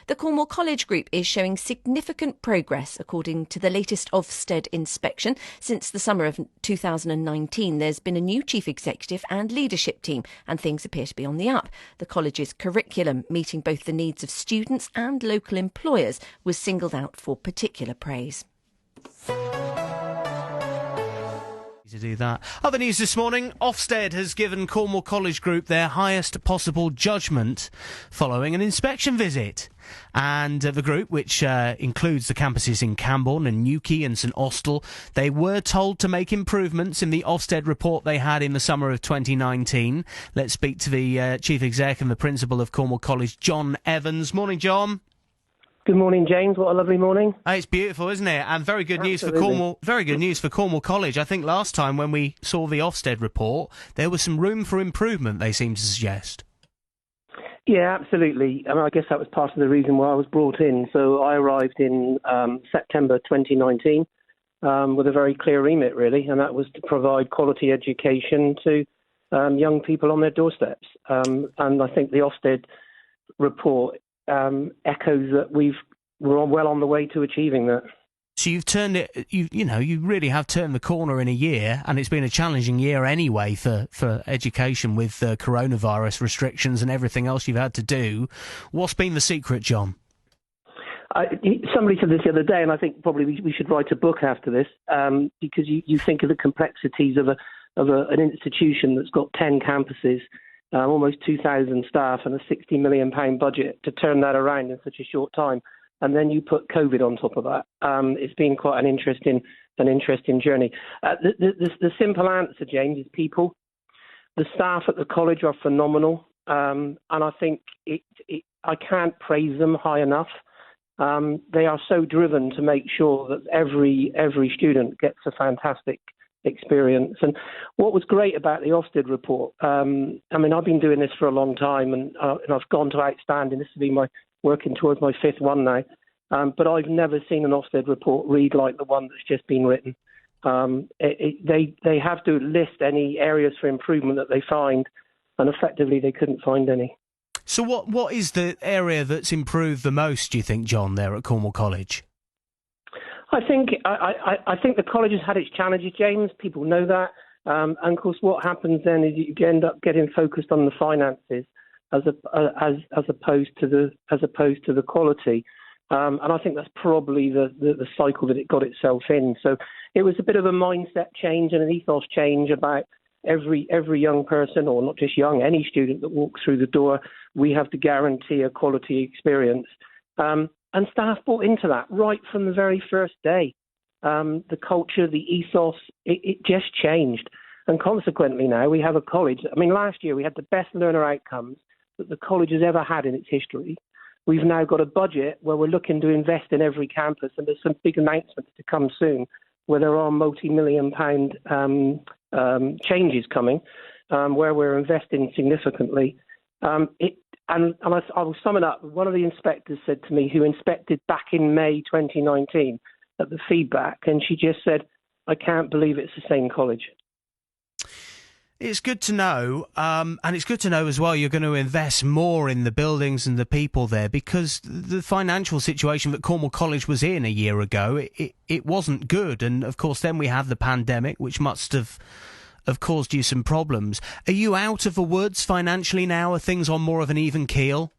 The Cornwall College Group is showing significant progress according to the latest Ofsted inspection. Since the summer of 2019, there's been a new chief executive and leadership team, and things appear to be on the up. The college's curriculum, meeting both the needs of students and local employers, was singled out for particular praise. To do that. Other news this morning, Ofsted has given Cornwall College Group their highest possible judgment following an inspection visit. And the group, which includes the campuses in Camborne and Newquay and St Austell, they were told to make improvements in the Ofsted report they had in the summer of 2019. Let's speak to the Chief Exec and the Principal of Cornwall College, John Evans. Morning, John. Good morning, James. What a lovely morning. It's beautiful, isn't it? And very good news for Absolutely. Cornwall. Very good news for Cornwall College. I think last time when we saw the Ofsted report, there was some room for improvement, they seem to suggest. Yeah, absolutely. I mean, I guess that was part of the reason why I was brought in. So I arrived in September 2019 with a very clear remit, really, and that was to provide quality education to young people on their doorsteps. And I think the Ofsted report echoes that we're well on the way to achieving that. So you've turned it, you really have turned the corner in a year, and it's been a challenging year anyway for education with coronavirus restrictions and everything else you've had to do. What's been the secret, John? Somebody said this the other day, and I think probably we should write a book after this, because you think of the complexities of an institution that's got 10 campuses, almost 2,000 staff and a £60 million budget to turn that around in such a short time. And then you put COVID on top of that. It's been quite an interesting journey. The simple answer, James, is people. The staff at the college are phenomenal. And I think I can't praise them high enough. They are so driven to make sure that every student gets a fantastic experience. And what was great about the Ofsted report, I mean, I've been doing this for a long time, and I've gone to outstanding. This will be working towards my fifth one now. But I've never seen an Ofsted report read like the one that's just been written. They have to list any areas for improvement that they find, and effectively they couldn't find any. So what is the area that's improved the most, do you think, John, there at Cornwall College? I think the college has had its challenges, James. People know that, and of course, what happens then is you end up getting focused on the finances as opposed to the quality, and I think that's probably the cycle that it got itself in. So it was a bit of a mindset change and an ethos change about every young person, or not just young, any student that walks through the door. We have to guarantee a quality experience. And staff bought into that right from the very first day. The culture, the ethos, it just changed. And consequently now we have a college. I mean, last year we had the best learner outcomes that the college has ever had in its history. We've now got a budget where we're looking to invest in every campus, and there's some big announcements to come soon where there are multi-million pound changes coming, where we're investing significantly. And I will sum it up. One of the inspectors said to me, who inspected back in May 2019 at the feedback, and she just said, I can't believe it's the same college. It's good to know, and it's good to know as well you're going to invest more in the buildings and the people there, because the financial situation that Cornwall College was in a year ago, it wasn't good. And, of course, then we had the pandemic, which must have caused you some problems. Are you out of the woods financially now? Are things on more of an even keel?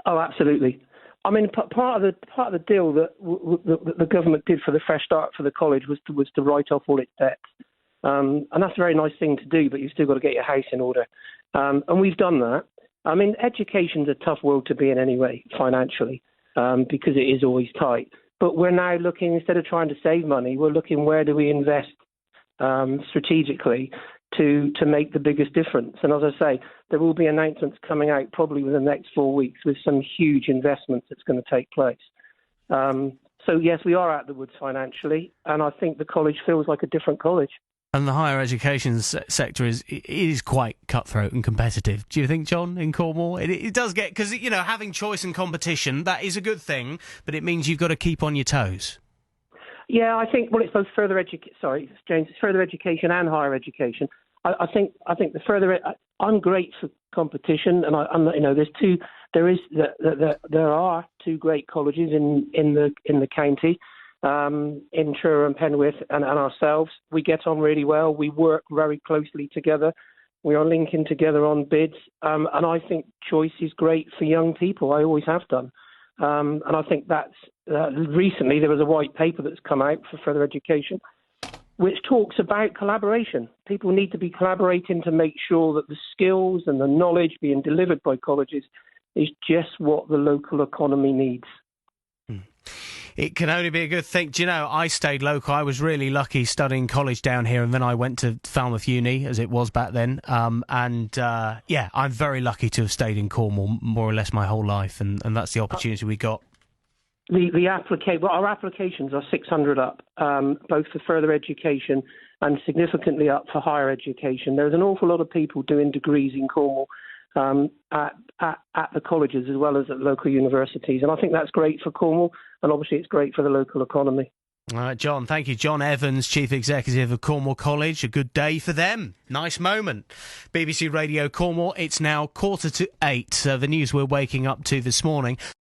Oh, absolutely. I mean, part of the deal that the government did for the Fresh Start for the college was to write off all its debts. And that's a very nice thing to do, but you've still got to get your house in order. And we've done that. I mean, education's a tough world to be in anyway, financially, because it is always tight. But we're now looking, instead of trying to save money, we're looking where do we invest strategically to make the biggest difference. And as I say, there will be announcements coming out probably within the next 4 weeks with some huge investments that's going to take place. So yes, we are out of the woods financially, and I think the college feels like a different college. And the higher education sector is quite cutthroat and competitive. Do you think, John, in Cornwall? It does get, because, having choice and competition, that is a good thing, but it means you've got to keep on your toes. Yeah, I think, it's both further education. Sorry, James, it's further education and higher education. I think the further. I'm great for competition, and there's there are two great colleges in the county, in Truro and Penwith, and ourselves. We get on really well. We work very closely together. We are linking together on bids, and I think choice is great for young people. I always have done, and I think that's recently there was a white paper that's come out for further education, which talks about collaboration. People need to be collaborating to make sure that the skills and the knowledge being delivered by colleges is just what the local economy needs. It can only be a good thing. Do you know, I stayed local. I was really lucky studying college down here, and then I went to Falmouth Uni, as it was back then. I'm very lucky to have stayed in Cornwall more or less my whole life, and that's the opportunity we got. Our applications are 600 up, both for further education and significantly up for higher education. There's an awful lot of people doing degrees in Cornwall at the colleges as well as at local universities, and I think that's great for Cornwall, and obviously it's great for the local economy. All right, John, thank you. John Evans, Chief Executive of Cornwall College. A good day for them. Nice moment. BBC Radio Cornwall, it's now 7:45. The news we're waking up to this morning.